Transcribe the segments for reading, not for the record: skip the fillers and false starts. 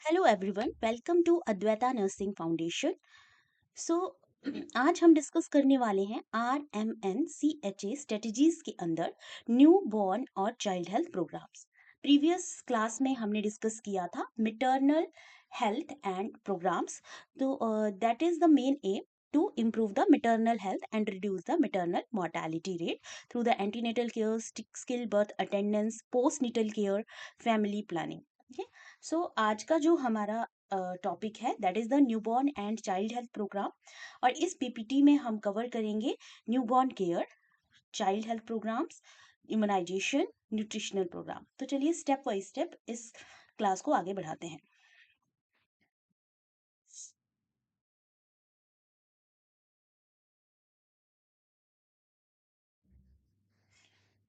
Hello everyone, welcome to Advaita nursing foundation. So आज हम discuss करने वाले हैं RMNCHA स्ट्रेटजीज के अंदर न्यू बॉर्न और child health programmes. Previous class में हमने डिस्कस किया था मिटरनल हेल्थ एंड प्रोग्राम्स। तो that is the main aim to improve the maternal health and reduce the maternal mortality rate through the antenatal care, skill birth attendance, postnatal care, family planning. Okay, so आज का जो हमारा topic है that is the newborn and child health programme, और इस PPT में हम cover करेंगे newborn care, child health programmes, immunisation, nutritional programme. तो चलिए स्टेप बाय स्टेप इस क्लास को आगे बढ़ाते हैं।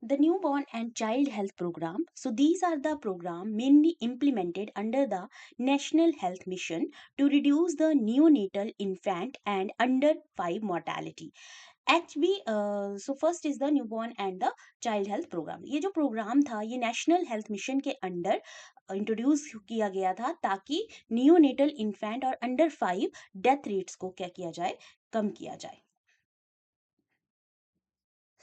The newborn and child health program. So these are the program mainly implemented under the National Health Mission to reduce the neonatal infant and under 5 mortality. HB so first is the newborn and the child health programme. ये जो programme था ये National health mission के under introduce किया गया था ताकि neonatal infant और अंडर 5 डेथ रेट्स को क्या किया जाए, कम किया जाए।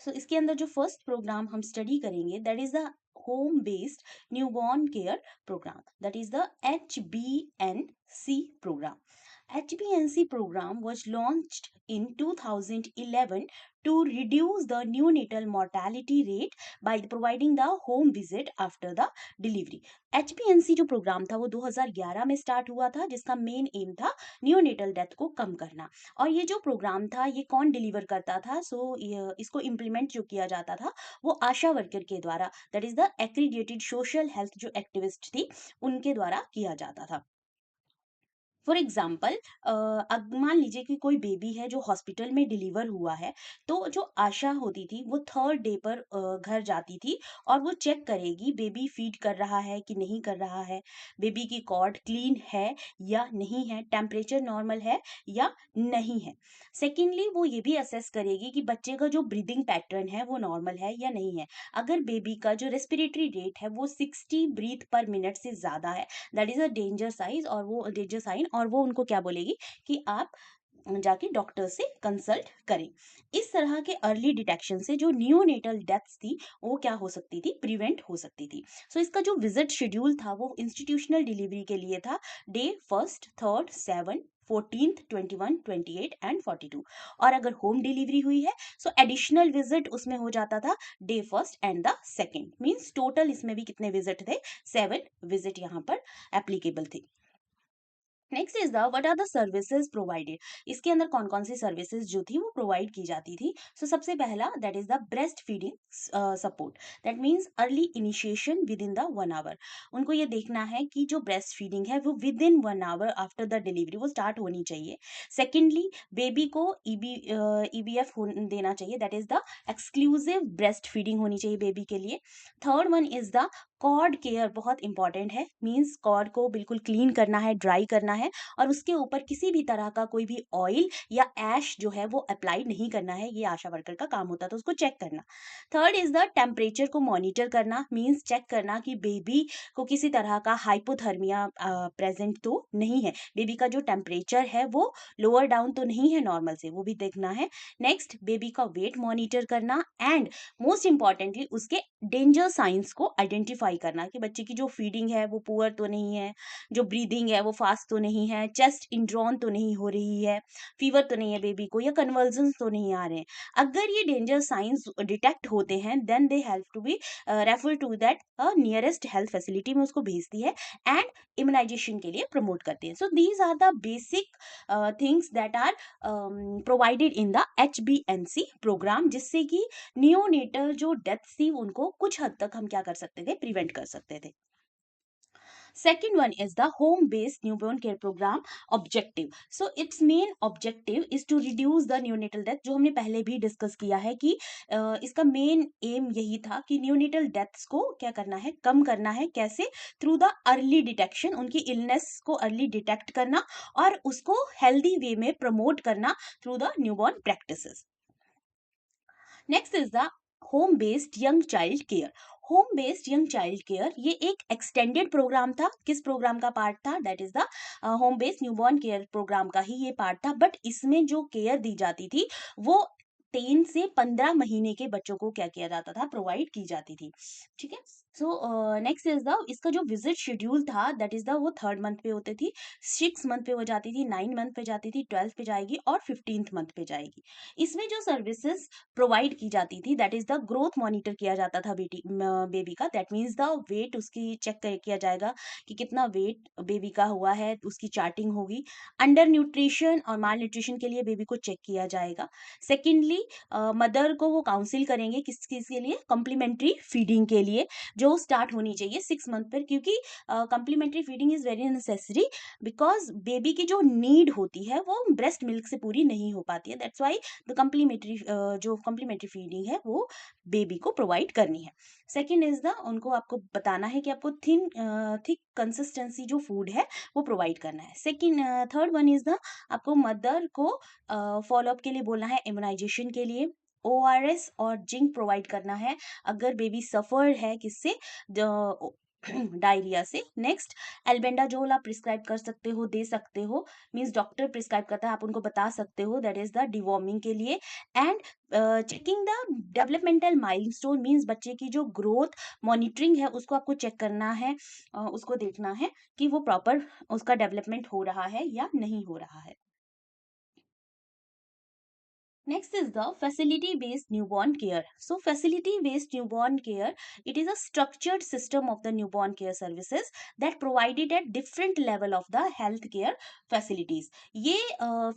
सो इसके अंदर जो फर्स्ट प्रोग्राम हम स्टडी करेंगे that is the home based newborn care programme, that is the HBNC program. HBNC program was launched in 2011 to reduce the neonatal mortality rate by providing the home visit after the delivery. HBNC जो programme था वो 2011 में start हुआ था, जिसका main M था neonatal death को कम करना। और ये जो प्रोग्राम था ये कौन डिलीवर करता था? इसको इम्प्लीमेंट जो किया जाता था वो आशा वर्कर के द्वारा, that is the accredited social health जो एक्टिविस्ट थी उनके द्वारा किया जाता था। फॉर एग्जाम्पल, अब मान लीजिए कि कोई बेबी है जो हॉस्पिटल में डिलीवर हुआ है, तो जो आशा होती थी वो थर्ड डे पर घर जाती थी और वो चेक करेगी बेबी फीड कर रहा है कि नहीं कर रहा है, बेबी की कॉर्ड क्लीन है या नहीं है, टेम्परेचर नॉर्मल है या नहीं है। सेकेंडली वो ये भी असेस करेगी कि बच्चे का जो ब्रीदिंग पैटर्न है वो नॉर्मल है या नहीं है। अगर बेबी का जो रेस्पिरेटरी रेट है वो 60 ब्रीथ पर मिनट से ज़्यादा है, that is a danger sign, और वो उनको क्या बोलेगी कि आप जाके डॉक्टर से कंसल्ट करें। इस तरह के अर्ली डिटेक्शन से जो नियोनेटल डेथ्स थी वो क्या हो सकती थी, प्रिवेंट हो सकती थी। इसका जो विजिट शेड्यूल था वो इंस्टीट्यूशनल डिलीवरी के लिए था day first, third, 7, 14th, 21, 28 and 42। और अगर होम डिलीवरी हुई है सो एडिशनल विजिट उसमें हो जाता था day first and the second. Means total इसमें भी कितने विजिट थे? 7 विजिट यहाँ पर एप्लीकेबल थे। Next is the what are the services provided. इसके अंदर कौन कौन सी सर्विसेज जो थी वो प्रोवाइड की जाती थी? सबसे पहला that is the breast feeding support, that means early initiation within the 1 hour. उनको ये देखना है कि जो ब्रेस्ट फीडिंग है वो within 1 hour after the delivery वो स्टार्ट होनी चाहिए। सेकेंडली बेबी को EBF देना चाहिए, that is the exclusive breastfeeding होनी चाहिए बेबी के लिए। Third one is the cord care, बहुत इंपॉर्टेंट है। मीन्स कॉर्ड को बिल्कुल क्लीन करना है, ड्राई करना है, और उसके ऊपर किसी भी तरह का कोई भी ऑयल या ऐश जो है वो अप्लाई नहीं करना है। ये आशा वर्कर का काम होता है, तो उसको चेक करना। थर्ड इज द टेम्परेचर को मॉनिटर करना, मीन्स चेक करना कि बेबी को किसी तरह का हाइपोथर्मिया प्रेजेंट तो नहीं है, बेबी का जो टेम्परेचर है वो लोअर डाउन तो नहीं है नॉर्मल से, वो भी देखना है। नेक्स्ट बेबी का वेट मॉनिटर करना, एंड मोस्ट इंपॉर्टेंटली उसके डेंजर साइंस को आइडेंटिफाई करना कि बच्चे की जो फीडिंग है वो पुअर तो नहीं है, जो ब्रीदिंग है वो फास्ट तो नहीं है, चेस्ट इंड्रॉन तो नहीं हो रही है, फीवर तो नहीं है बेबी को, या कन्वर्जन्स तो नहीं आ रहे हैं। अगर ये डेंजर साइंस डिटेक्ट होते हैं then they help to be refer to that nearest health facility में उसको भेजती है एंड इम्यूनाइजेशन के लिए प्रमोट करती है। So these are the basic things that are provided in the HBNC programme, जिससे कि नियोनेटल जो डेथ थी उनको कुछ हद तक हम क्या कर सकते थे, प्रिवेंट कर सकते थे। Second one is the home-based newborn care program objective. So its main objective is to reduce the neonatal death, जो हमने पहले भी डिस्कस किया है कि इसका मेन एम यही था कि न्यूनेटल डेथ्स को क्या करना है, कम करना है। कैसे? थ्रू द अर्ली डिटेक्शन, उनकी इलनेस को अर्ली डिटेक्ट करना और उसको हेल्दी वे में प्रमोट करना through the newborn practices. Next is the home based young child care. Home based young child care ये एक एक्सटेंडेड प्रोग्राम था। किस प्रोग्राम का पार्ट था? That is the home based newborn care programme का ही ये पार्ट था। बट इसमें जो केयर दी जाती थी वो 3 से 15 महीने के बच्चों को क्या किया जाता था? प्रोवाइड की जाती थी। ठीक है। सो नेक्स्ट इज द इसका जो विजिट शेड्यूल था दैट इज द वो 3rd मंथ पे होती थी, 6 मंथ पे हो जाती थी, 9 मंथ पे जाती थी, 12 पे जाएगी और 15th मंथ पे जाएगी। इसमें जो सर्विसेज प्रोवाइड की जाती थी that is the growth monitor किया जाता था बेबी का। दैट मीन्स द वेट उसकी चेक किया जाएगा कि कितना वेट बेबी का हुआ है, उसकी चार्टिंग होगी। अंडर न्यूट्रिशन और माल न्यूट्रिशन के लिए बेबी को चेक किया जाएगा। सेकेंडली मदर को वो काउंसिल करेंगे किस चीज के लिए? कम्प्लीमेंट्री फीडिंग के लिए, जो स्टार्ट होनी चाहिए 6 मंथ पर, क्योंकि complementary feeding is very necessary because baby की जो नीड होती है वो ब्रेस्ट मिल्क से पूरी नहीं हो पाती है। दैट्स वाई द कम्प्लीमेंट्री जो कम्प्लीमेंट्री फीडिंग है वो बेबी को प्रोवाइड करनी है। सेकेंड इज द उनको आपको बताना है कि आपको थिक कंसिस्टेंसी जो फूड है वो प्रोवाइड करना है। Second third one is the आपको मदर को फॉलोअप के लिए बोलना है, इम्यूनाइजेशन के लिए ORS और जिंक प्रोवाइड करना है अगर बेबी सफर है किससे? डायरिया से। नेक्स्ट एल्बेंडाजोल आप प्रिस्क्राइब कर सकते हो, दे सकते हो, मींस डॉक्टर प्रिस्क्राइब करता है, आप उनको बता सकते हो, दैट इज द डिवॉर्मिंग के लिए। And checking the developmental milestone means बच्चे की जो ग्रोथ मॉनिटरिंग है उसको आपको चेक करना है, उसको देखना है कि वो प्रॉपर उसका डेवलपमेंट हो रहा है या नहीं हो रहा है। Next is the facility-based newborn care. So, facility-based newborn care, it is a structured system of the newborn care services that provided at different level of the health care facilities. ये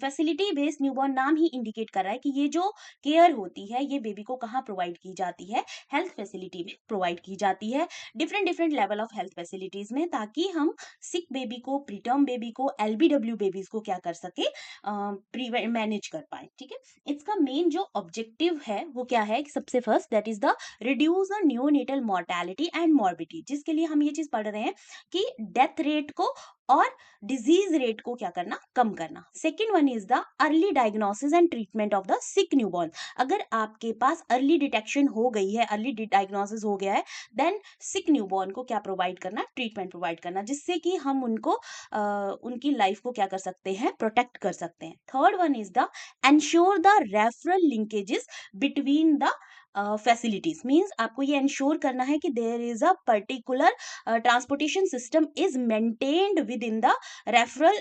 facility-based newborn नाम ही indicate कर रहा है कि ये जो care होती है ये बेबी को कहाँ प्रोवाइड की जाती है? हेल्थ फैसिलिटी में प्रोवाइड की जाती है, different different level of health facilities में, ताकि हम सिक बेबी को, प्रीटर्म बेबी को, LBW बेबीज को क्या कर सके? मैनेज कर पाए। ठीक है। इसका मेन जो ऑब्जेक्टिव है वो क्या है? सबसे first that is the reduce the neonatal mortality and morbidity, जिसके लिए हम ये चीज पढ़ रहे हैं कि डेथ रेट को और डिजीज रेट को क्या करना? कम करना। Second one is the early diagnosis and treatment of the sick newborn. अगर आपके पास अर्ली डिटेक्शन हो गई है, अर्ली डायग्नोसिस हो गया है, देन सिक न्यूबॉर्न को क्या प्रोवाइड करना? ट्रीटमेंट प्रोवाइड करना, जिससे कि हम उनको उनकी लाइफ को क्या कर सकते हैं? प्रोटेक्ट कर सकते हैं। Third one is the ensure the referral linkages between the facilities, means आपको ये ensure करना है कि there is a particular transportation system is maintained within the referral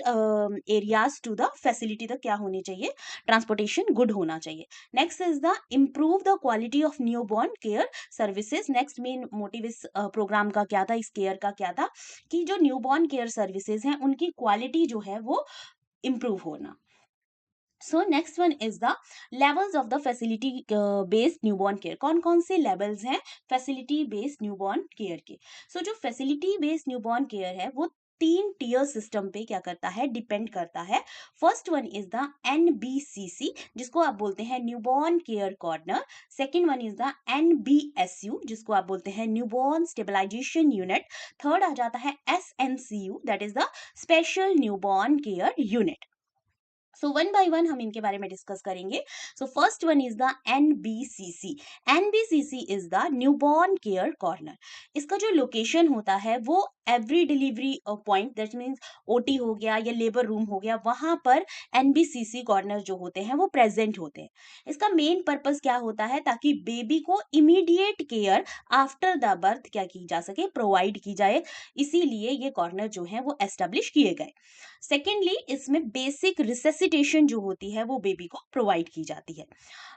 areas to the facility तक क्या होनी चाहिए? transportation good होना चाहिए। next is the improve the quality of newborn care services। next main motive इस प्रोग्राम का क्या था? इस केयर का क्या था? कि जो न्यूबॉर्न केयर सर्विसेज हैं उनकी क्वालिटी जो है वो improve होना। So next one is the levels of the facility based newborn care. कौन कौन से लेवल्स हैं फैसिलिटी बेस्ड न्यूबॉर्न केयर के? सो जो फैसिलिटी बेस्ड न्यूबॉर्न केयर है वो 3 टीयर सिस्टम पे क्या करता है? डिपेंड करता है। First one is the NBCC, जिसको आप बोलते हैं newborn care corner. Second one is the NBSU, जिसको आप बोलते हैं न्यूबॉर्न स्टेबलाइजेशन यूनिट। थर्ड आ जाता है SNCU, that is the special newborn care unit. So one by one हम इनके बारे में डिस्कस करेंगे। सो first one is the NBCC। NBCC is the newborn care corner. इसका जो लोकेशन होता है वो every delivery point, that means OT हो गया या लेबर रूम हो गया, वहां पर NBCC कॉर्नर जो होते हैं वो प्रेजेंट होते हैं। इसका मेन पर्पस क्या होता है? ताकि बेबी को immediate care after the birth क्या की जा सके? प्रोवाइड की जाए। इसीलिए ये कॉर्नर जो है वो एस्टेब्लिश किए गए। सेकेंडली इसमें बेसिक रिसेसिटेशन जो होती है वो बेबी को प्रोवाइड की जाती है।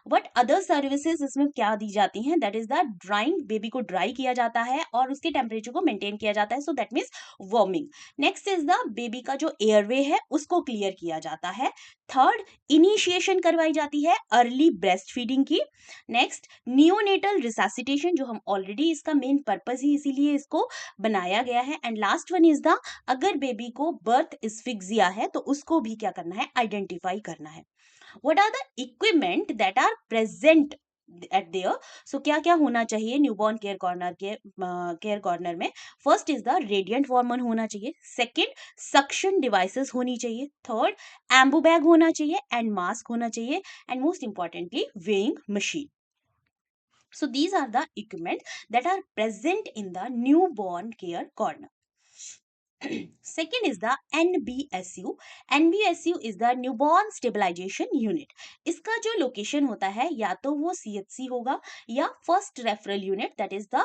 वट अदर सर्विसेज इसमें क्या दी जाती हैं? That is the drawing, baby को ड्राई किया जाता है और उसके टेम्परेचर को मेंटेन किया जाता है, so that means warming. Next is the baby का जो एयरवे है उसको क्लियर किया जाता है। थर्ड, इनिशिएशन करवाई जाती है अर्ली ब्रेस्ट फीडिंग की। नेक्स्ट, नियोनेटल रिसेसिटेशन, जो हम ऑलरेडी इसका मेन पर्पस ही इसीलिए इसको बनाया गया है। And last one is the अगर बेबी को बर्थ इस्फिक्सिया है तो उसको भी क्या करना है? आइडेंटिफाई करना है। What are the equipment that are present at there? So क्या क्या होना चाहिए न्यूबॉर्न केयर कॉर्नर में? First is the radiant warmer होना चाहिए। सेकंड, सक्शन डिवाइसेस होनी चाहिए। थर्ड, एम्बू बैग होना चाहिए एंड मास्क होना चाहिए। And most importantly weighing machine. So these are the equipment that are present in the newborn care corner. Second is the NBSU. NBSU is the newborn stabilization unit. इसका जो location होता है या तो वो CHC होगा या first referral unit, that is the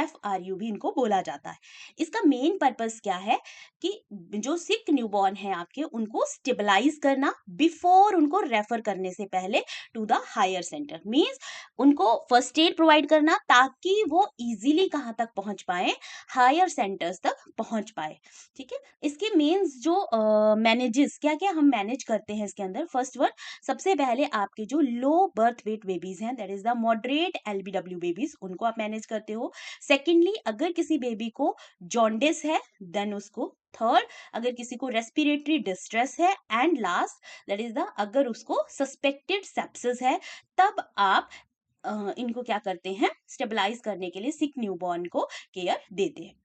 FRU भी इनको बोला जाता है. इसका मेन पर्पस क्या है कि जो सिक न्यूबॉर्न है आपके उनको स्टेबलाइज करना बिफोर उनको रेफर करने से पहले to the higher centre. Means उनको फर्स्ट एड प्रोवाइड करना ताकि वो इजीली कहाँ तक पहुंच पाए, हायर सेंटर्स तक पहुंच पाए. ठीक है. इसके मेंस जो मैनेजेस क्या क्या हम मैनेज करते हैं इसके अंदर. फर्स्ट वन, सबसे पहले आपके जो लो बर्थ वेट बेबीज हैं, that is the moderate LBW babies, उनको आप मैनेज करते हो. सेकेंडली, अगर किसी बेबी को जॉन्डिस है देन उसको. थर्ड, अगर किसी को रेस्पिरेटरी डिस्ट्रेस है. And last, that is the अगर उसको सस्पेक्टेड सेप्सिस है, तब आप इनको क्या करते हैं, स्टेबलाइज करने के लिए सिक न्यूबॉर्न को केयर देते हैं.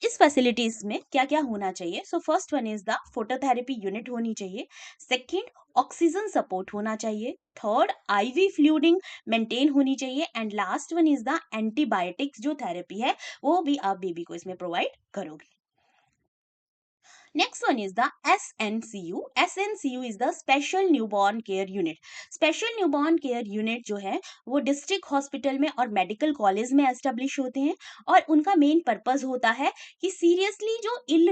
इस फैसिलिटीज में क्या क्या होना चाहिए. सो first one is the phototherapy unit होनी चाहिए. सेकंड, ऑक्सीजन सपोर्ट होना चाहिए. थर्ड, IV फ्लूइडिंग मेंटेन होनी चाहिए. And last one is the antibiotics जो थेरेपी है वो भी आप बेबी को इसमें प्रोवाइड करोगे. Next one is the SNCU. SNCU is the Special Newborn Care Unit. Special Newborn Care Unit जो है वो डिस्ट्रिक्ट हॉस्पिटल में और मेडिकल कॉलेज में एस्टेब्लिश होते हैं और उनका मेन पर्पस होता है कि सीरियसली इल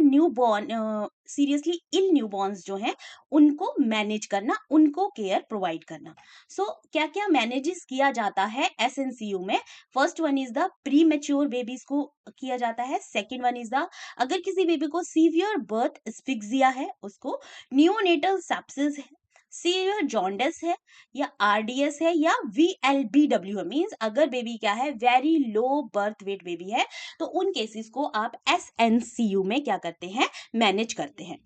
न्यूबॉर्न्स जो हैं उनको मैनेज करना, उनको केयर प्रोवाइड करना. सो क्या क्या मैनेजेस किया जाता है SNCU में. First one is the pre mature babies को किया जाता है. सेकेंड वन इज द अगर किसी बेबी को सीवियर बर्थ एस्फिक्सिया है उसको, नियोनेटल सेप्सिस है, सीवियर जॉन्डिस है या RDS है या VLBW है. मींस अगर बेबी क्या है, very low birth weight baby है, तो उन केसेस को आप SNCU में क्या करते हैं, मैनेज करते हैं.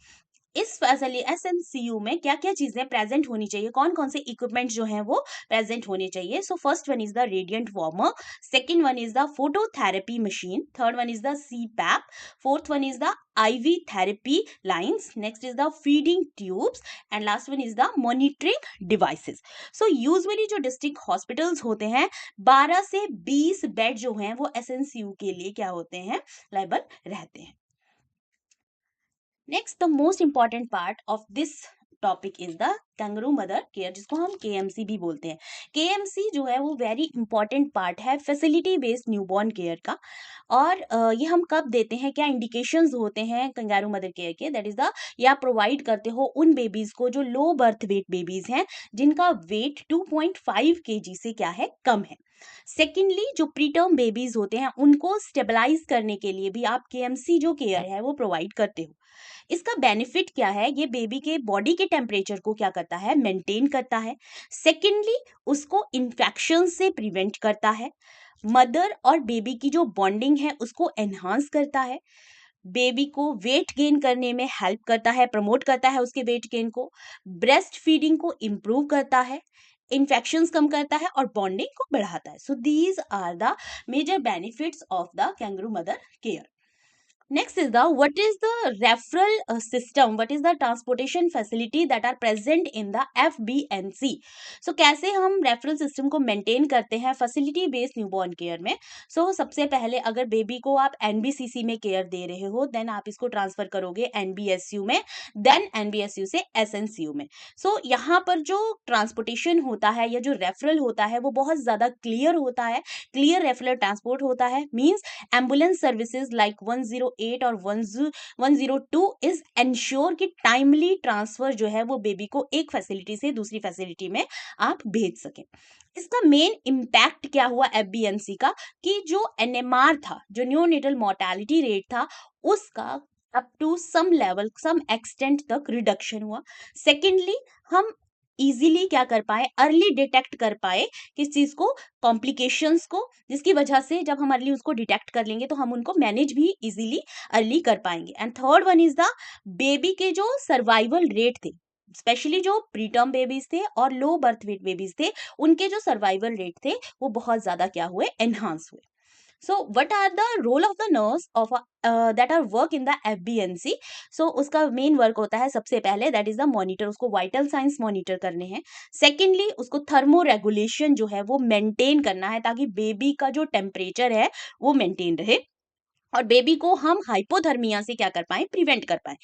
इस SNCU में क्या क्या चीजें प्रेजेंट होनी चाहिए, कौन कौन से इक्विपमेंट जो हैं वो प्रेजेंट होने चाहिए. सो first one is the radiant warmer. Second one is the phototherapy machine. Third one is the CPAP. Fourth one is the IV therapy lines. Next is the feeding tubes. And last one is the monitoring devices. So usually जो district hospitals होते हैं 12 से 20 bed जो हैं वो SNCU के लिए क्या होते हैं, लायबल रहते हैं. Next, the most important part of this topic is the kangaroo mother care, जिसको हम KMC भी बोलते हैं. KMC जो है वो वेरी इंपॉर्टेंट पार्ट है फैसिलिटी बेस्ड न्यूबॉर्न केयर का. और ये हम कब देते हैं, क्या इंडिकेशंस होते हैं कैंगारू मदर केयर के, दैट इज द या प्रोवाइड करते हो उन बेबीज को जो लो बर्थ वेट बेबीज हैं, जिनका वेट 2.5 kg से क्या है, कम है. सेकेंडली, जो प्रीटर्म बेबीज होते हैं उनको स्टेबलाइज करने के लिए भी आप KMC जो केयर है वो प्रोवाइड करते हो. इसका बेनिफिट क्या है, ये बेबी के बॉडी के टेम्परेचर को क्या करता है, मेंटेन करता है. सेकेंडली, उसको इन्फेक्शन से प्रिवेंट करता है. मदर और बेबी की जो बॉन्डिंग है उसको एनहांस करता है. बेबी को वेट गेन करने में हेल्प करता है, प्रमोट करता है उसके वेट गेन को. ब्रेस्ट फीडिंग को इम्प्रूव करता है, इन्फेक्शंस कम करता है और बॉन्डिंग को बढ़ाता है. So these are the major benefits of the kangaroo mother care. Next is the what is the referral system, what is the transportation facility that are present in the FBNC. So कैसे हम referral system को maintain करते हैं facility based newborn care में. सो सबसे पहले अगर baby को आप NBCC में केयर दे रहे हो देन आप इसको ट्रांसफर करोगे NBSU में, देन NBSU से SNCU में. सो यहाँ पर जो ट्रांसपोर्टेशन होता है या जो रेफरल होता है वो बहुत ज़्यादा क्लियर होता है, क्लियर रेफरल ट्रांसपोर्ट होता है. मीन्स एम्बुलेंस सर्विसेज लाइक 108 और 102 इज एंश्योर कि टाइमली ट्रांसफर जो है वो बेबी को एक फैसिलिटी से दूसरी फैसिलिटी में आप भेज सकें. इसका मेन इम्पैक्ट क्या हुआ FBNC का, कि जो NMR था, जो न्यूनेटल मोर्टेलिटी रेट था, उसका up to some level, some extent तक रिडक्शन हुआ. सेकेंडली, हम इजीली क्या कर पाए, अर्ली डिटेक्ट कर पाए किस चीज को, कॉम्प्लिकेशंस को, जिसकी वजह से जब हम अर्ली उसको डिटेक्ट कर लेंगे तो हम उनको मैनेज भी इजीली अर्ली कर पाएंगे. And third one is the baby के जो सर्वाइवल रेट थे, स्पेशली जो प्रीटर्म बेबीज थे और लो बर्थ वेट बेबीज थे, उनके जो सर्वाइवल रेट थे वो बहुत ज्यादा क्या हुए, एनहांस हुए. So what are the role of the nurse of that are work in the FBNC? So उसका मेन वर्क होता है सबसे पहले दैट इज द मॉनिटर, उसको वाइटल साइंस मॉनिटर करने हैं। सेकेंडली उसको थर्मो रेगुलेशन जो है वो मेंटेन करना है ताकि बेबी का जो टेम्परेचर है वो मेंटेन रहे और बेबी को हम हाइपोथर्मिया से क्या कर पाए, प्रिवेंट कर पाए।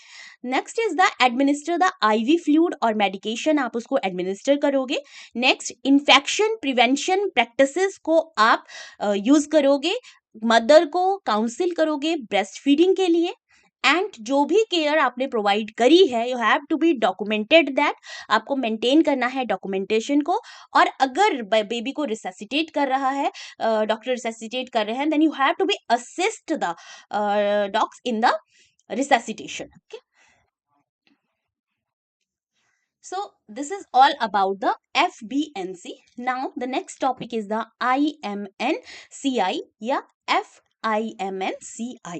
Next is the administer the IV fluid और मेडिकेशन आप उसको एडमिनिस्टर करोगे। नेक्स्ट इन्फेक्शन प्रिवेंशन प्रैक्टिसेस को आप यूज करोगे, मदर को काउंसिल करोगे ब्रेस्ट फीडिंग के लिए। एंड जो भी केयर आपने प्रोवाइड करी है you have to be documented that, आपको मेंटेन करना है डॉक्यूमेंटेशन को। और अगर बेबी को रिसेसिटेट कर रहा है, डॉक्टर रिसेसिटेट कर रहे हैं, then you have to be assist the docs in the resuscitation. Okay, so this is all about the FBNC. Now the next topic is the IMNCI या FIMNCI.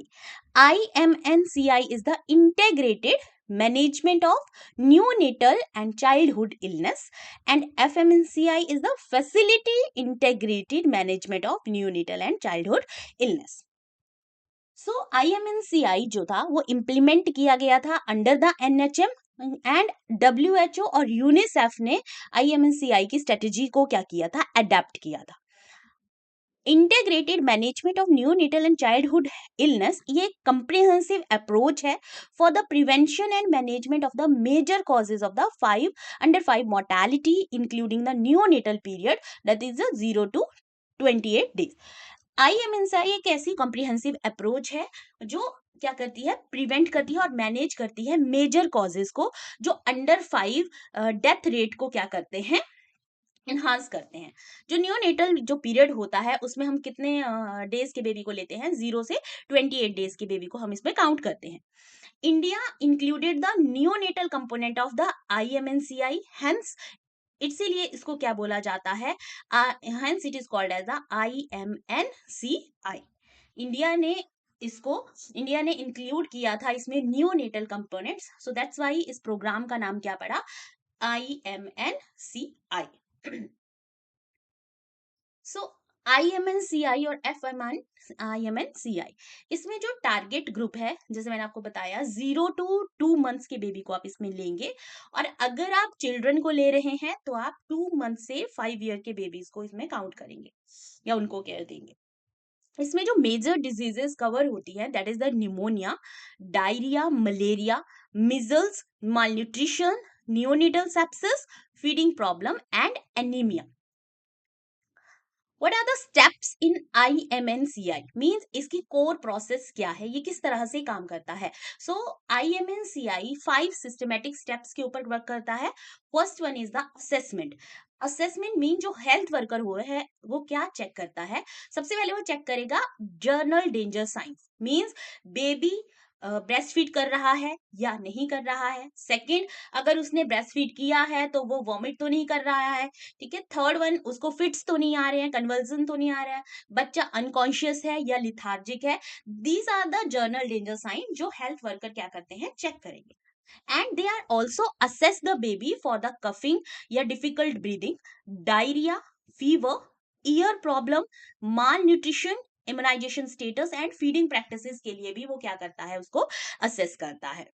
IMNCI is the integrated management of neonatal and childhood illness, and FMNCI is the facility integrated management of neonatal and childhood illness. So IMNCI जो था वो implement किया गया था under the NHM and WHO और UNICEF ने IMNCI की strategy को क्या किया था, अडेप्ट किया था। Integrated management of neonatal and childhood illness ये कंप्रिहेंसिव अप्रोच है for the prevention and management of the major causes of the 5 mortality including the neonatal period that is 0 to 28 days। IMNCI एक ऐसी comprehensive approach है जो क्या करती है, prevent करती है और मैनेज करती है मेजर कॉजेज को जो अंडर 5 डेथ रेट को क्या करते हैं, इन्हांस करते हैं। जो न्यूनेटल जो पीरियड होता है उसमें हम कितने डेज के बेबी को लेते हैं, 0 से 28 डेज के बेबी को हम इसमें काउंट करते हैं। India included the neonatal component of the IMNCI, hence इसीलिए इसको क्या बोला जाता है, hence it is called as the IMNCI। India ने इंक्लूड किया था इसमें neonatal components, so that's why इस प्रोग्राम का नाम क्या पड़ा, IMNCI। सो IMNCI और FIMNCI इसमें जो टारगेट ग्रुप है, जैसे मैंने आपको बताया 0 to 2 months के बेबी को आप इसमें लेंगे, और अगर आप चिल्ड्रन को ले रहे हैं तो आप 2 months से 5 year के बेबीज को इसमें काउंट करेंगे या उनको केयर देंगे। इसमें जो मेजर डिजीजेस कवर होती है that is the pneumonia, diarrhoea, malaria, measles, malnutrition, neonatal sepsis, feeding problem and anaemia. What are the steps in IMNCI? Means इसकी कोर प्रोसेस क्या है, ये किस तरह से काम करता है। सो IMNCI 5 सिस्टमेटिक स्टेप्स के ऊपर वर्क करता है। First one is the assessment. Assessment mean जो हेल्थ वर्कर हुआ है वो क्या चेक करता है, सबसे पहले वो चेक करेगा journal danger science, means baby breast feed कर रहा है या नहीं कर रहा है। सेकेंड, अगर उसने ब्रेस्ट फीड किया है तो वो वॉमिट तो नहीं कर रहा है, ठीक है। थर्ड वन, उसको फिट्स तो नहीं आ रहे हैं, कन्वर्जन तो नहीं आ रहा है, बच्चा अनकॉन्शियस है या लिथार्जिक है। These are the general danger sign जो हेल्थ वर्कर क्या करते हैं, चेक करेंगे। And they are also assess the baby for the coughing या difficult breathing, diarrhea, fever, ear problem, malnutrition, immunisation status and feeding practices के लिए भी वो क्या करता है, उसको असेस करता है।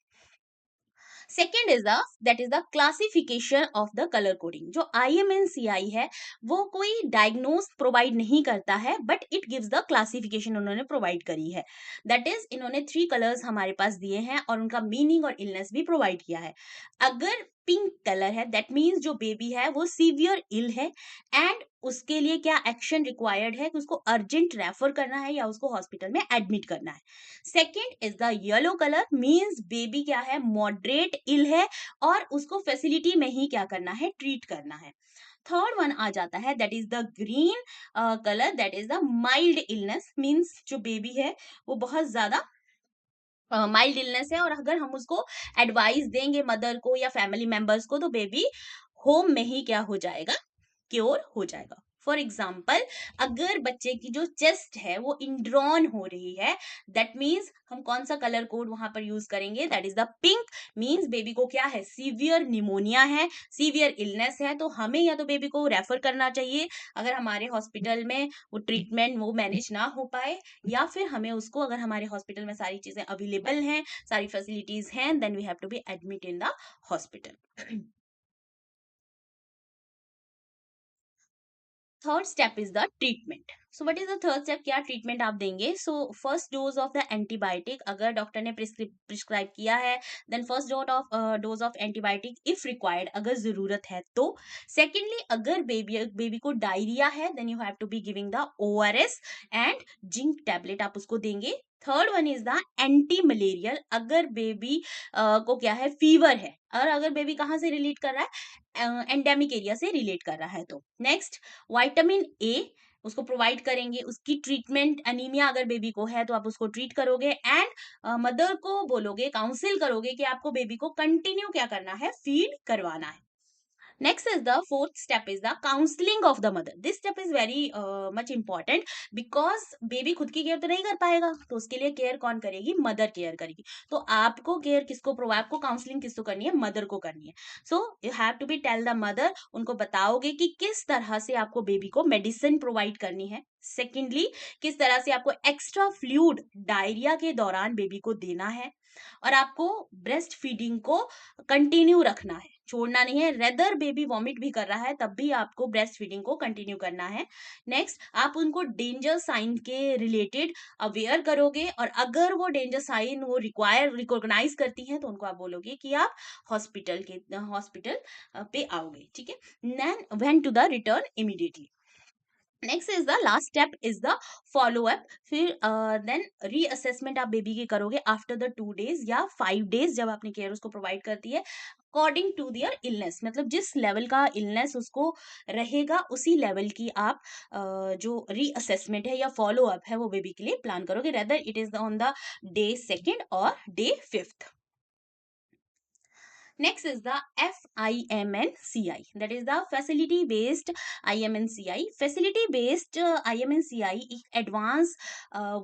Second is the classification of the colour coding. जो IMNCI है वो कोई डायग्नोस प्रोवाइड नहीं करता है but it gives the classification उन्होंने प्रोवाइड करी है। दैट इज इन्होंने 3 कलर्स हमारे पास दिए हैं और उनका मीनिंग और इलनेस भी प्रोवाइड किया है। अगर पिंक कलर है दैट मीन्स जो बेबी है वो सीवियर इल है एंड उसके लिए क्या एक्शन रिक्वायर्ड है कि उसको अर्जेंट रेफर करना है या उसको हॉस्पिटल में एडमिट करना है। Second is the yellow colour, means baby क्या है, मॉडरेट इल है और उसको फैसिलिटी में ही क्या करना है, ट्रीट करना है। थर्ड वन आ जाता है that is the green colour, that is the mild illness, means जो बेबी है वो बहुत ज्यादा माइल्ड इलनेस है और अगर हम उसको एडवाइस देंगे मदर को या फैमिली मेंबर्स को तो बेबी होम में ही क्या हो जाएगा, क्योर हो जाएगा। फॉर एग्जाम्पल अगर बच्चे की जो चेस्ट है वो इंड्रॉन हो रही है, दैट मीन्स हम कौन सा कलर कोड वहां पर यूज करेंगे, that is the pink. Means baby को क्या है, सीवियर निमोनिया है, सीवियर इलनेस है, तो हमें या तो बेबी को रेफर करना चाहिए अगर हमारे हॉस्पिटल में वो ट्रीटमेंट वो मैनेज ना हो पाए, या फिर हमें उसको, अगर हमारे हॉस्पिटल में सारी चीजें अवेलेबल हैं, सारी फैसिलिटीज हैं, then we have to be admit in the hospital. Third step is the treatment. So what is the third step, क्या ट्रीटमेंट आप देंगे। So first dose of the antibiotic, अगर डॉक्टर ने प्रिस्क्राइब किया है, then first dose of antibiotic if required, अगर जरूरत है तो। सेकेंडली अगर बेबी को डायरिया है, then you have to be giving the ORS and zinc tablet आप उसको देंगे। Third one is the anti malarial, अगर बेबी को क्या है, फीवर है, और अगर बेबी कहाँ से रिलेट कर रहा है, एंडेमिक एरिया से रिलेट कर रहा है तो। नेक्स्ट विटामिन ए उसको प्रोवाइड करेंगे, उसकी ट्रीटमेंट, एनीमिया अगर बेबी को है तो आप उसको ट्रीट करोगे, एंड मदर को बोलोगे, काउंसिल करोगे कि आपको बेबी को कंटिन्यू क्या करना है, फीड करवाना है। Next is the fourth step is the counseling of the mother. This step is very much important because baby खुद की केयर तो नहीं कर पाएगा, तो उसके लिए केयर कौन करेगी, मदर केयर करेगी। तो आपको केयर किसको प्रोवाइड, आपको काउंसलिंग किसको करनी है, मदर को करनी है। So you have to be tell the mother, उनको बताओगे कि किस तरह से आपको बेबी को मेडिसिन प्रोवाइड करनी है। सेकेंडली किस तरह से आपको एक्स्ट्रा फ्लूइड डायरिया के दौरान बेबी को देना है, और आपको ब्रेस्ट फीडिंग को कंटिन्यू रखना है, छोड़ना नहीं है। रेदर बेबी वॉमिट भी कर रहा है तब भी आपको ब्रेस्ट फीडिंग को कंटिन्यू करना है। नेक्स्ट आप उनको डेंजर साइन के रिलेटेड अवेयर करोगे, और अगर वो डेंजर साइन वो रिकॉग्नाइज करती हैं तो उनको आप बोलोगे कि आप हॉस्पिटल पे आओगे, ठीक है। Then when to the return immediately. Next is the last step is the follow up. फिर देन रीअसेसमेंट आप बेबी की करोगे आफ्टर द 2 days या 5 days, जब आपने केयर उसको प्रोवाइड करती है, अकॉर्डिंग टू दियर इलनेस, मतलब जिस लेवल का इलनेस उसको रहेगा उसी लेवल की आप जो रीअसेसमेंट है या फॉलो अप है वो बेबी के लिए प्लान करोगे, rather it is on the day 2nd और day 5th। Next is the FIMNCI, that is the facility based IMNCI। facility based IMNCI एक एडवांस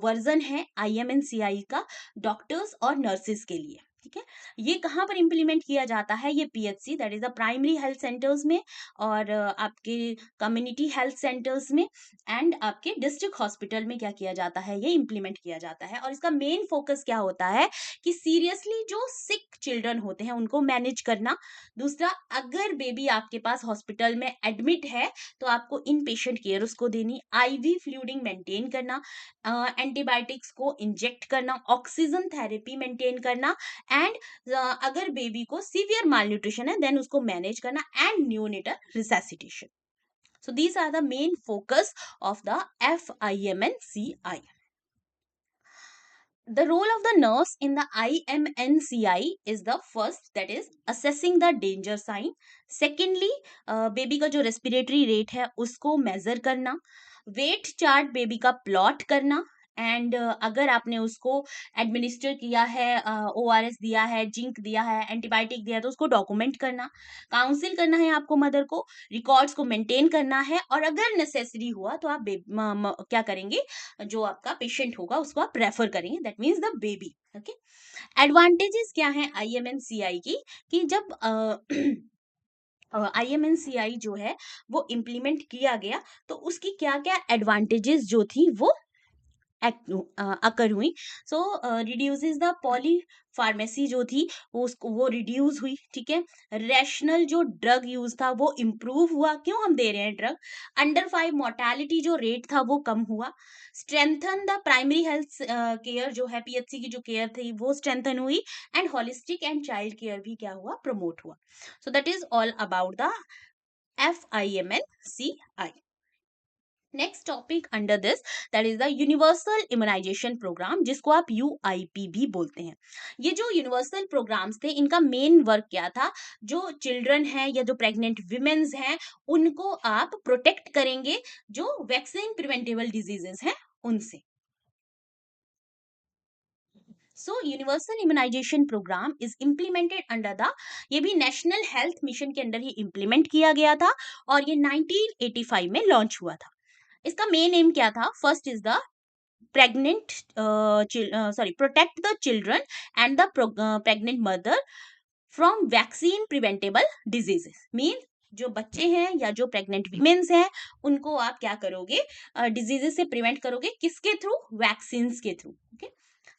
वर्जन है IMNCI का डॉक्टर्स और नर्सेस के लिए, ठीक है। ये कहाँ पर इंप्लीमेंट किया जाता है, ये PHC that is the primary health centres में, और आपके कम्युनिटी हेल्थ सेंटर्स में, एंड आपके डिस्ट्रिक्ट हॉस्पिटल में क्या किया जाता है, ये इंप्लीमेंट किया जाता है। और इसका मेन फोकस क्या होता है कि सीरियसली जो सिक चिल्ड्रन होते हैं उनको मैनेज करना। दूसरा, अगर बेबी आपके पास हॉस्पिटल में एडमिट है तो आपको इन पेशेंट केयर उसको देनी, IV फ्लूइडिंग मेंटेन करना, एंटीबायोटिक्स को इंजेक्ट करना, ऑक्सीजन थेरेपी मेंटेन करना, एंड अगर बेबी को सीवियर माल न्यूट्रिशन है देन उसको मैनेज करना, and neonatal resuscitation. So these are the main focus of the FIMNCI. The role of the nurse in the IMNCI is the first, that is assessing the danger sign. Secondly, baby का जो respiratory rate है उसको major करना, wait chart baby का plot करना, and अगर आपने उसको एडमिनिस्टर किया है, ORS दिया है, जिंक दिया है, एंटीबायोटिक दिया है, तो उसको डॉक्यूमेंट करना, काउंसिल करना है आपको मदर को, रिकॉर्ड्स को मेंटेन करना है, और अगर नेसेसरी हुआ तो आप क्या करेंगे, जो आपका पेशेंट होगा उसको आप रेफर करेंगे, that means the baby, okay. Advantages क्या है IMNCI की, कि जब IMNCI जो है वो इम्प्लीमेंट किया गया तो उसकी क्या क्या एडवांटेजेस जो थी वो अकर हुई। सो रिड्यूसेस द पॉली फार्मेसी जो थी वो रिड्यूस हुई, ठीक है। रैशनल जो ड्रग यूज था वो इम्प्रूव हुआ, क्यों हम दे रहे हैं ड्रग। अंडर 5 मोर्टेलिटी जो रेट था वो कम हुआ। Strengthen the primary health care जो है, PHC की जो केयर थी वो स्ट्रेंथन हुई, and holistic and child care भी क्या हुआ, प्रमोट हुआ। So that is all about the FIMNCI। Next topic under this, that is the universal immunisation programme, जिसको आप UIP भी बोलते हैं। ये जो यूनिवर्सल प्रोग्राम्स थे इनका मेन वर्क क्या था, जो चिल्ड्रन है या जो प्रेग्नेंट विमेन्स हैं उनको आप प्रोटेक्ट करेंगे जो वैक्सीन प्रिवेंटेबल डिजीजेस हैं उनसे। So universal immunisation programme is implemented under the, ये भी नेशनल हेल्थ मिशन के अंडर ही इम्प्लीमेंट किया गया था और ये 1985 में लॉन्च हुआ था। इसका मेन एम क्या था? First is the pregnant protect the children and the pregnant mother from vaccine preventable diseases. Mean जो बच्चे हैं या जो प्रेग्नेंट वीमेन्स हैं उनको आप क्या करोगे? डिजीजेस से प्रिवेंट करोगे, किसके थ्रू? वैक्सीन के थ्रू। ओके।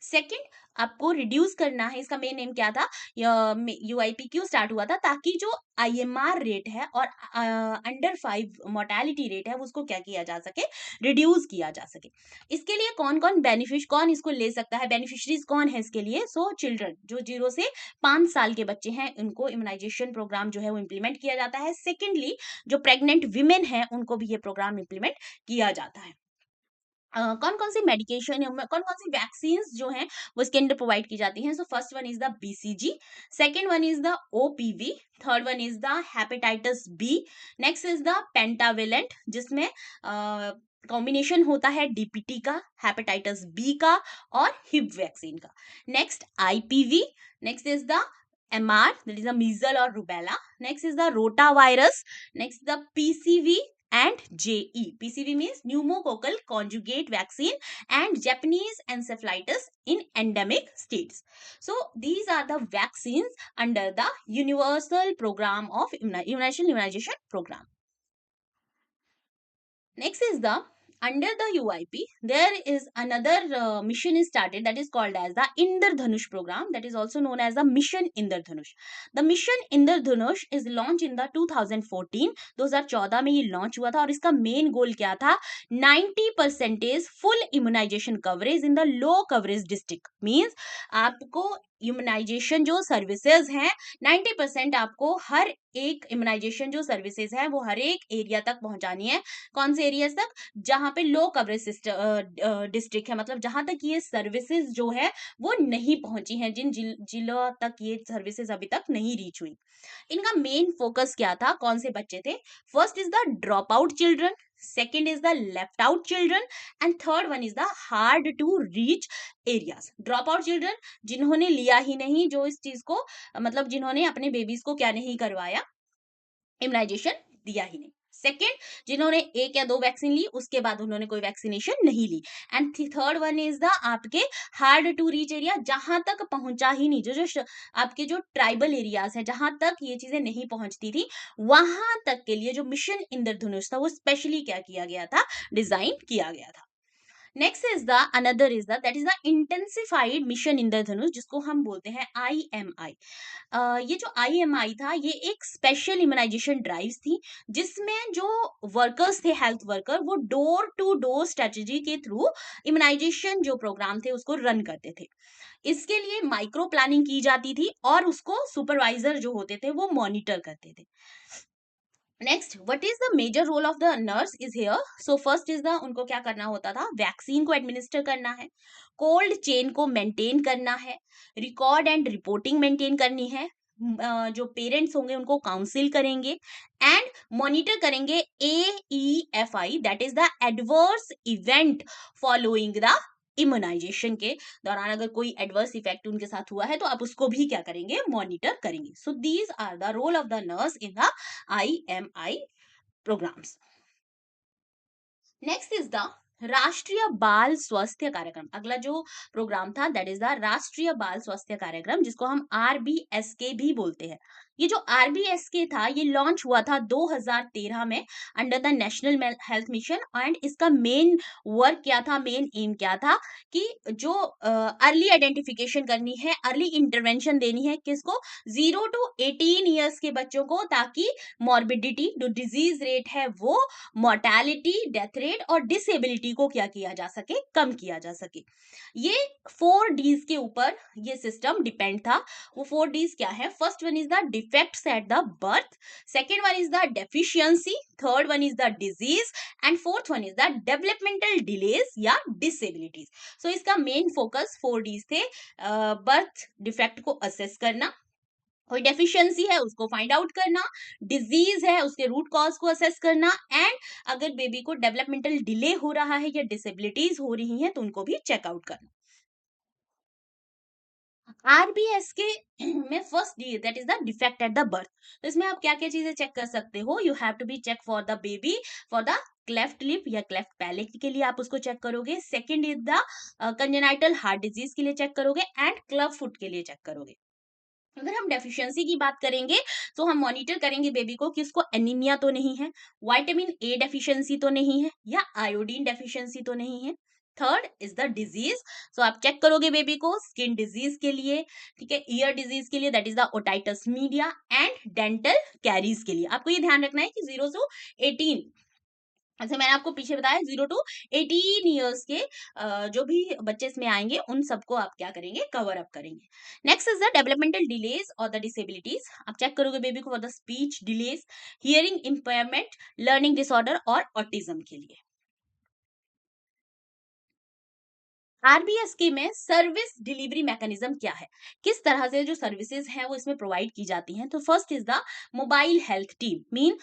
सेकेंड, आपको रिड्यूस करना है, इसका मेन एम क्या था? यूआईपी क्यों स्टार्ट हुआ था? ताकि जो आईएमआर रेट है और अंडर 5 मोर्टेलिटी रेट है उसको क्या किया जा सके? रिड्यूस किया जा सके। इसके लिए कौन कौन कौन इसको ले सकता है? बेनिफिशरीज कौन है इसके लिए? सो चिल्ड्रन जो 0 से 5 साल के बच्चे हैं उनको इम्यूनाइजेशन प्रोग्राम जो है वो इम्प्लीमेंट किया जाता है। सेकेंडली, जो प्रेग्नेंट विमेन है उनको भी ये प्रोग्राम इम्प्लीमेंट किया जाता है। कौन कौन सी मेडिकेशन, कौन कौन सी वैक्सीन जो हैं वो इसके अंदर प्रोवाइड की जाती हैं? So first one is the BCG, second one is the OPV, third one is the hepatitis B, next is the pentavalent जिसमें कॉम्बिनेशन होता है डीपीटी का, हेपेटाइटिस बी का और हिप वैक्सीन का। Next IPV, next is the MR that is the measles और rubella, next is the rota virus, next the PCV and JE. PCV means pneumococcal conjugate vaccine and Japanese encephalitis in endemic states. So these are the vaccines under the universal program of immunization program. Next is the, under the UIP there is another mission is started that is called as the Indradhanush program, that is also known as the mission Indradhanush. The mission Indradhanush is launched in the 2014, 2014 में ये launch हुआ था और इसका main goal क्या था? 90% full immunisation coverage in the low coverage district. Means आपको immunisation जो सर्विसेज हैं 90% आपको हर एक इम्यूनाइजेशन जो सर्विसेज है वो हर एक एरिया तक पहुंचानी है। कौन से एरिया तक? जहां पे लो कवरेज डिस्ट्रिक्ट है, मतलब जहां तक ये सर्विसेज जो है वो नहीं पहुंची हैं, जिन जिलों तक ये सर्विसेज अभी तक नहीं रीच हुई। इनका मेन फोकस क्या था? कौन से बच्चे थे? First is the drop out children, second is the left out children and third one is the hard to reach areas. Drop out children जिन्होंने लिया ही नहीं, जो इस चीज को मतलब जिन्होंने अपने बेबीज को क्या नहीं करवाया? इम्यूनाइजेशन दिया ही नहीं। सेकेंड, जिन्होंने एक या दो वैक्सीन ली उसके बाद उन्होंने कोई वैक्सीनेशन नहीं ली। And third one is the आपके हार्ड टू रीच एरिया, जहां तक पहुंचा ही नहीं, जो आपके जो ट्राइबल एरियाज है जहां तक ये चीजें नहीं पहुंचती थी, वहां तक के लिए जो मिशन इंद्रधनुष था वो स्पेशली क्या किया गया था? डिजाइन किया गया था। Next is the another is the that is the intensified mission Indradhanush, जिसको हम बोलते हैं IMI। ये जो IMI था ये एक स्पेशल इम्यूनाइजेशन ड्राइव्स थी जिसमें जो वर्कर्स थे, हेल्थ वर्कर, वो डोर टू डोर स्ट्रेटेजी के थ्रू इम्यूनाइजेशन जो प्रोग्राम थे उसको रन करते थे। इसके लिए माइक्रो प्लानिंग की जाती थी और उसको सुपरवाइजर जो होते थे वो मॉनिटर करते थे। Next, what is the major role of the nurse is here? So first is the, उनको क्या करना होता था? वैक्सीन को एडमिनिस्टर करना है, कोल्ड चेन को मेंटेन करना है, रिकॉर्ड एंड रिपोर्टिंग मेंटेन करनी है, जो पेरेंट्स होंगे उनको काउंसिल करेंगे एंड मॉनिटर करेंगे AEFI that is the adverse event following the immunisation के दौरान अगर कोई एडवर्स इफेक्ट उनके साथ हुआ है तो आप उसको भी क्या करेंगे? मॉनिटर करेंगे। So these are the role of the nurse in the IMI programs. Next is the राष्ट्रीय बाल स्वास्थ्य कार्यक्रम। अगला जो प्रोग्राम था दैट इज द राष्ट्रीय बाल स्वास्थ्य कार्यक्रम, जिसको हम RBSK भी बोलते हैं। ये जो RBSK था ये लॉन्च हुआ था 2013 में under the national health mission and इसका मेन वर्क क्या था? मेन एम क्या था? कि जो अर्ली आइडेंटिफिकेशन करनी है, अर्ली इंटरवेंशन देनी है किसको? 0 to 18 ईयर्स के बच्चों को, ताकि मॉर्बिडिटी जो डिजीज रेट है वो, मोर्टेलिटी, डेथ रेट और डिसेबिलिटी को क्या किया जा सके? कम किया जा सके। ये 4 Ds के ऊपर ये सिस्टम डिपेंड था। वो 4 Ds क्या है? First one is the defects at the birth, second one is the deficiency, third one is the disease and fourth one is the developmental delays या डिसेबिलिटीज। सो इसका मेन फोकस 4 Ds थे। Birth defect को assess करना, कोई deficiency है उसको find out करना, disease है उसके रूट कॉज को असेस करना एंड अगर बेबी को डेवलपमेंटल डिले हो रहा है या डिसेबिलिटीज हो रही हैं तो उनको भी चेकआउट करना। आरबीएस के में first D that is the defect at the birth. तो इसमें आप क्या क्या चीजें चेक कर सकते हो, you have to be check for the baby for the cleft lip या क्लेफ्ट पैलेट के लिए आप उसको चेक करोगे। Second is the congenital heart disease के लिए चेक करोगे एंड क्लब फुट के लिए चेक करोगे। अगर हम डेफिशिएंसी की बात करेंगे तो हम मॉनिटर करेंगे बेबी को कि उसको एनीमिया तो नहीं है, विटामिन ए डेफिशिएंसी तो नहीं है, या आयोडीन डेफिशिएंसी तो नहीं है। थर्ड इज द डिजीज, सो आप चेक करोगे बेबी को स्किन डिजीज के लिए, ठीक है, ईयर डिजीज के लिए that is the otitis media, and dental caries के लिए। आपको ये ध्यान रखना है कि 0 to 18, अच्छा मैंने आपको पीछे बताया 0 to 18 ईयर्स के जो भी बच्चे इसमें आएंगे उन सबको आप क्या करेंगे, कवर अप करेंगे। Next is the developmental delays और द डिसेबिलिटीज। आप चेक करोगे बेबी को for the speech delays, hearing impairment, learning disorder और ऑटिज्म के लिए। आरबीएस की में सर्विस डिलीवरी मैकेनिज्म क्या है, किस तरह से जो सर्विसेज हैं वो इसमें प्रोवाइड की जाती हैं। तो first is the mobile health team, mean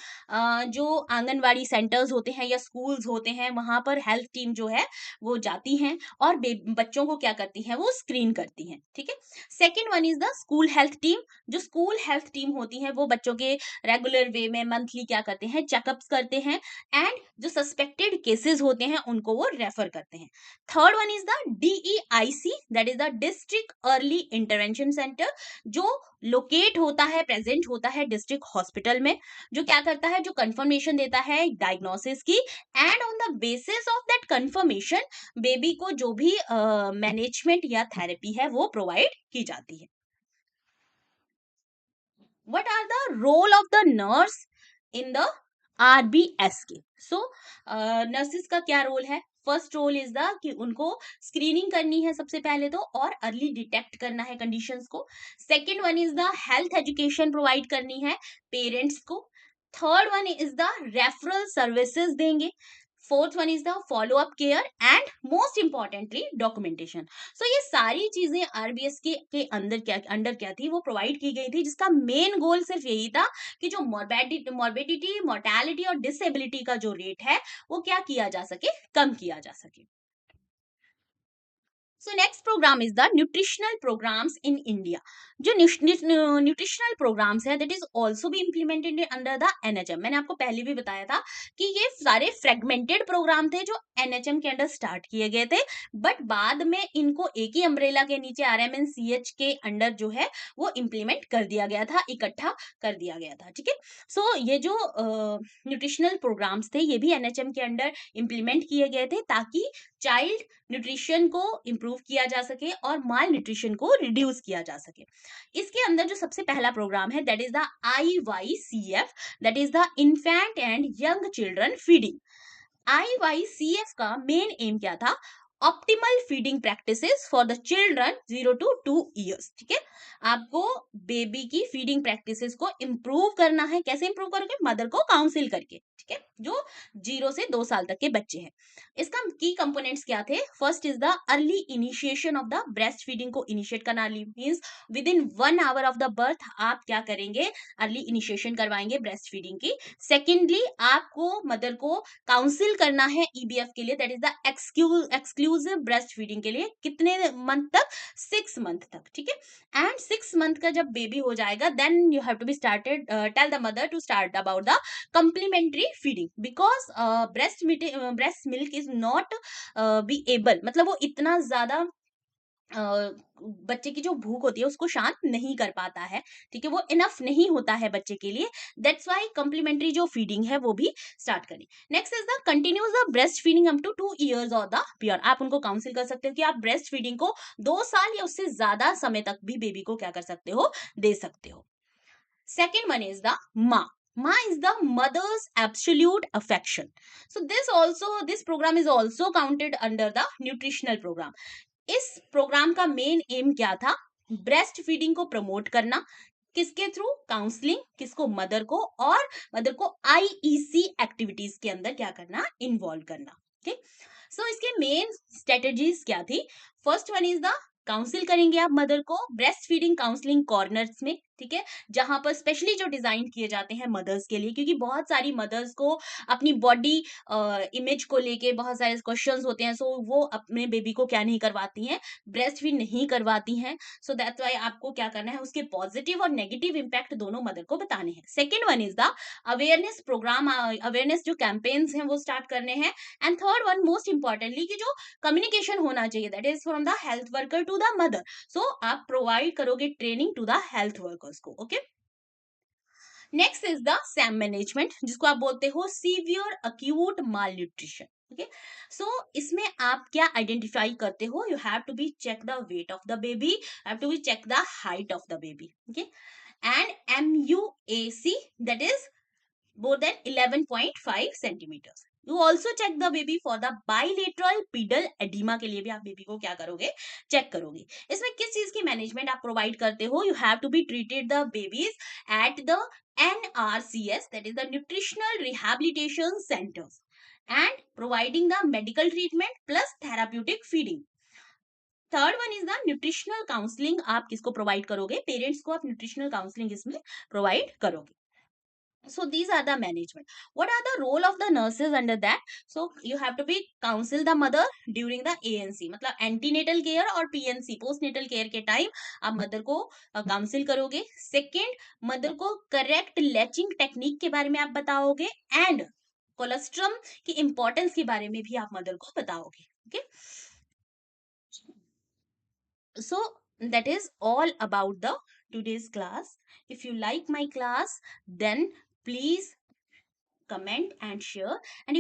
जो आंगनवाड़ी सेंटर्स होते हैं या स्कूल्स होते हैं वहां पर हेल्थ टीम जो है वो जाती हैं और बच्चों को क्या करती हैं, वो स्क्रीन करती हैं, ठीक है। Second one is the school health team. जो स्कूल हेल्थ टीम होती है वो बच्चों के रेगुलर वे में मंथली क्या करते हैं, चेकअप्स करते हैं एंड जो सस्पेक्टेड केसेस होते हैं उनको वो रेफर करते हैं। Third one is the DEIC, that is the district early intervention centre, जो लोकेट होता है, प्रेजेंट होता है डिस्ट्रिक्ट हॉस्पिटल में, जो क्या करता है, जो कंफर्मेशन देता है डायग्नोसिस की, and on the basis of that confirmation baby को जो भी मैनेजमेंट या थेरेपी है वो प्रोवाइड की जाती है। What are the role of the nurse in the RBSK? So nurses का क्या रोल है? फर्स्ट रोल इज द कि उनको स्क्रीनिंग करनी है सबसे पहले तो, और अर्ली डिटेक्ट करना है कंडीशंस को। Second one is the health education provide करनी है पेरेंट्स को। Third one is the referral services देंगे। Fourth one is the follow up care and most importantly documentation. So ये सारी चीजें आरबीएस के अंडर क्या थी, वो प्रोवाइड की गई थी, जिसका मेन गोल सिर्फ यही था कि जो मॉर्बिडिटी, मोर्टेलिटी और डिसेबिलिटी का जो रेट है वो क्या किया जा सके, कम किया जा सके। So next program is the nutritional programs in India. जो न्यूट्रिशनल प्रोग्राम्स है, दैट इज ऑल्सो भी इम्प्लीमेंटेड अंडर द एनएचएम। मैंने आपको पहले भी बताया था कि ये सारे फ्रेगमेंटेड प्रोग्राम थे जो एनएचएम के अंडर स्टार्ट किए गए थे, बट बाद में इनको एक ही अम्ब्रेला के नीचे आरएमएनसीएच के अंडर जो है वो इम्प्लीमेंट कर दिया गया था, इकट्ठा कर दिया गया था, ठीक है। सो ये जो न्यूट्रिशनल प्रोग्राम्स थे ये भी एनएचएम के अंडर इम्प्लीमेंट किए गए थे ताकि चाइल्ड न्यूट्रिशन को इंप्रूव किया जा सके और माल न्यूट्रिशन को रिड्यूस किया जा सके। इसके अंदर जो सबसे पहला प्रोग्राम है that is the IYCF, that is the infant and young children feeding. IYCF का मेन एम क्या था, optimal feeding practices for the children 0 to 2 years, ठीक है। आपको बेबी की फीडिंग प्रैक्टिसेस को इंप्रूव करना है। कैसे इंप्रूव करोगे, मदर को काउंसिल करके, ठीक है, जो 0 से 2 साल तक के बच्चे हैं। इसका की कंपोनेंट्स क्या थे, first is the early initiation of the breast feeding को इनिशिएट करना, means with in 1 hour of the birth आप क्या करेंगे, अर्ली इनिशिएशन करवाएंगे ब्रेस्ट फीडिंग की। सेकेंडली आपको मदर को काउंसिल करना है ईबीएफ के लिए, that is the exclusive breast feeding के लिए, कितने मंथ तक, 6 मंथ तक, ठीक है। एंड 6 मंथ का जब बेबी हो जाएगा then you have to be started tell the mother to start about the complementary feeding, because breast milk is not be able, मतलब वो इतना ज्यादा बच्चे की जो भूख होती है उसको शांत नहीं कर पाता है, ठीक है, वो इनफ नहीं होता है बच्चे के लिए। दैट्स वाई कंप्लीमेंट्री जो फीडिंग है वो भी स्टार्ट करें। Next is the continuous the breast feeding up to 2 years और द पियर। आप उनको काउंसिल कर सकते हो कि आप ब्रेस्ट फीडिंग को 2 साल या उससे ज्यादा समय तक भी बेबी को क्या कर सकते हो, दे सकते हो। सेकेंड वन इज द माँ। Ma is the mother's absolute affection. So this program is also counted under the nutritional program. इस प्रोग्राम का मेन एम क्या था, ब्रेस्ट फीडिंग को प्रमोट करना, किसके थ्रू, काउंसलिंग, किसको, मदर को, और मदर को IEC एक्टिविटीज के अंदर क्या करना, इन्वॉल्व करना, ठीक। सो इसके मेन स्ट्रेटेजीज क्या थी, first one is the council करेंगे आप मदर को ब्रेस्ट फीडिंग काउंसलिंग कॉर्नर्स में, ठीक है, जहां पर स्पेशली जो डिजाइन किए जाते हैं मदर्स के लिए, क्योंकि बहुत सारी मदर्स को अपनी बॉडी इमेज को लेके बहुत सारे क्वेश्चंस होते हैं, सो वो अपने बेबी को क्या नहीं करवाती हैं, ब्रेस्ट फीड नहीं करवाती हैं। सो दैट्स वाई आपको क्या करना है, उसके पॉजिटिव और नेगेटिव इंपैक्ट दोनों मदर को बताने हैं। Second one is the awareness program, awareness जो कैंपेन्स हैं वो स्टार्ट करने हैं। And third one most importantly कि जो कम्युनिकेशन होना चाहिए, that is from the health worker to the mother. So आप प्रोवाइड करोगे training to the health workers को। Okay, next is the SAM management, जिसको आप बोलते हो severe acute malnutrition. Okay, so इसमें आप क्या आइडेंटिफाई करते हो, you have to be check the weight of the baby, have to be check the height of the baby. Okay, and MUAC, that is more than 11.5 centimeters. You also check the baby for the bilateral pedal edema, के लिए भी आप baby को क्या करोगे, check करोगे। इसमें किस चीज की मैनेजमेंट आप प्रोवाइड करते हो, you have to be treated the babies at the NRCS, that is the nutritional rehabilitation centers, and providing the medical treatment plus therapeutic feeding. Third one is the nutritional counselling, आप किसको provide करोगे, parents को आप nutritional counselling इसमें provide करोगे। So these are the management. What are the role of the nurses under that? So you have to be counsel the mother during the ANC, मतलब antenatal care और PNC postnatal care के time आप mother को council करोगे। Second, mother को correct latching technique के बारे में आप बताओगे, एंड कोलेस्ट्रम की इंपॉर्टेंस के बारे में भी आप मदर को बताओगे। Okay, so that is all about the today's class. If you like my class, then please comment and share. And